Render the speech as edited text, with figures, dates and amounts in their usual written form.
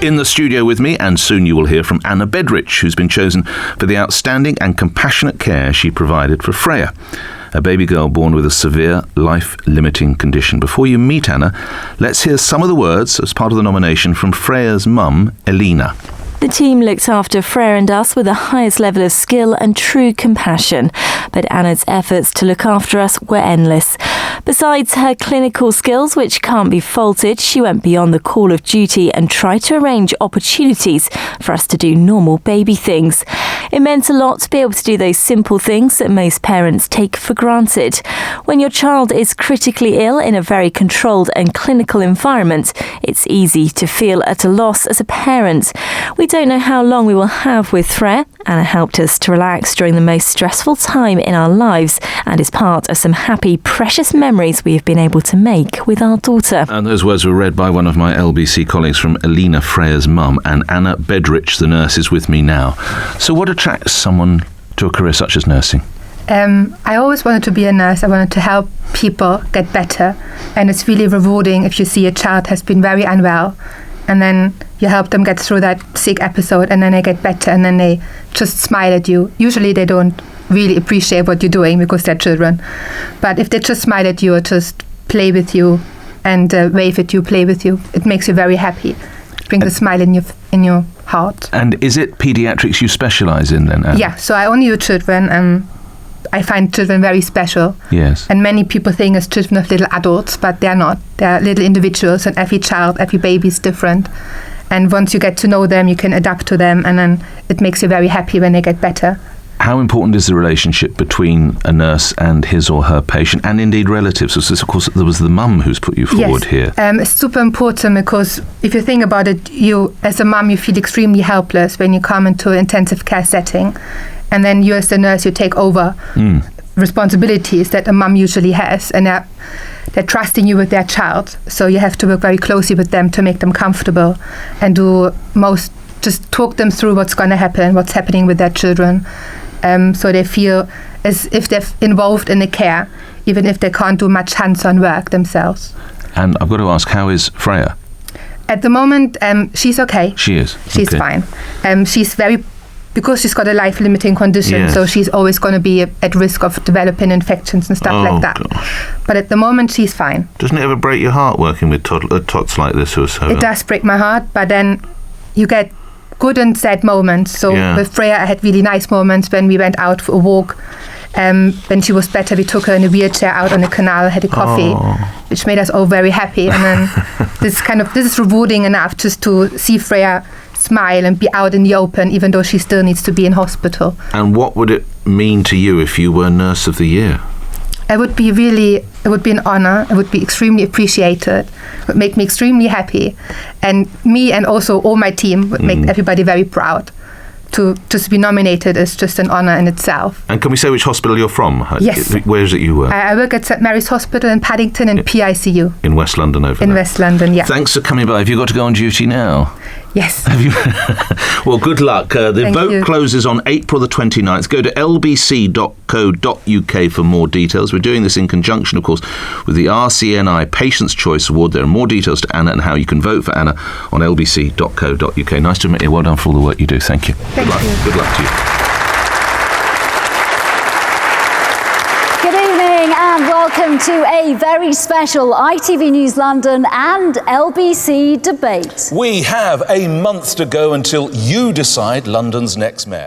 In the studio with me, and soon you will hear from Anna Bedrich, who's been chosen for the outstanding and compassionate care she provided for Freya, a baby girl born with a severe, life-limiting condition. Before you meet Anna, let's hear some of the words as part of the nomination from Freya's mum, Elina. The team looked after Freya and us with the highest level of skill and true compassion, but Anna's efforts to look after us were endless. Besides her clinical skills, which can't be faulted, she went beyond the call of duty and tried to arrange opportunities for us to do normal baby things. It meant a lot to be able to do those simple things that most parents take for granted. When your child is critically ill in a very controlled and clinical environment, it's easy to feel at a loss as a parent. We don't know how long we will have with Freya. Anna helped us to relax during the most stressful time in our lives and is part of some happy, precious memories we have been able to make with our daughter. And those words were read by one of my LBC colleagues from Elina, Freya's mum, and Anna Bedrich, the nurse, is with me now. So what attracts someone to a career such as nursing? I always wanted to be a nurse. I wanted to help people get better. And it's really rewarding if you see a child has been very unwell and then you help them get through that sick episode and then they get better and then they just smile at you. Usually they don't really appreciate what you're doing because they're children. But if they just smile at you or just play with you and wave at you, play with you, it makes you very happy. It brings a smile in your heart. And is it paediatrics you specialise in then, Anna? Yeah, so I only do children. I find children very special. Yes. And many people think it's children of little adults, but they're not. They're little individuals, and every child, every baby is different. And once you get to know them, you can adapt to them, and then it makes you very happy when they get better. How important is the relationship between a nurse and his or her patient, and indeed relatives? So, of course, there was the mum who's put you forward here. It's super important because if you think about it, you, as a mum, you feel extremely helpless when you come into an intensive care setting. And then you as the nurse, you take over responsibilities that a mum usually has. And they're trusting you with their child. So you have to work very closely with them to make them comfortable and just talk them through what's going to happen, what's happening with their children. So they feel as if they're involved in the care, even if they can't do much hands-on work themselves. And I've got to ask, how is Freya? At the moment, she's okay. She is? She's okay. Fine. Because she's got a life-limiting condition, yes. So she's always going to be at risk of developing infections and stuff like that. Gosh. But at the moment, she's fine. Doesn't it ever break your heart working with tots like this? It does break my heart, but then you get good and sad moments. So with Freya, I had really nice moments when we went out for a walk. When she was better, we took her in a wheelchair out on the canal, had a coffee, which made us all very happy. And then this is rewarding enough just to see Freya smile and be out in the open, even though she still needs to be in hospital. And what would it mean to you if you were Nurse of the Year? It would be an honor. It would be extremely appreciated. It would make me extremely happy. And me and also all my team would make everybody very proud. To just be nominated is just an honor in itself. And can we say which hospital you're from? Yes. Where is it you work? I work at St Mary's Hospital in Paddington in PICU. In West London over there? In West London, yeah. Thanks for coming by. Have you got to go on duty now? Yes. Have you? Well, good luck. The vote closes on April the 29th. Go to lbc.co.uk for more details. We're doing this in conjunction, of course, with the RCNI Patient's Choice Award. There are more details to Anna and how you can vote for Anna on lbc.co.uk. Nice to meet you. Well done for all the work you do. Thank you. Thank you. Good luck to you. Good evening and welcome to a very special ITV News London and LBC debate. We have a month to go until you decide London's next mayor.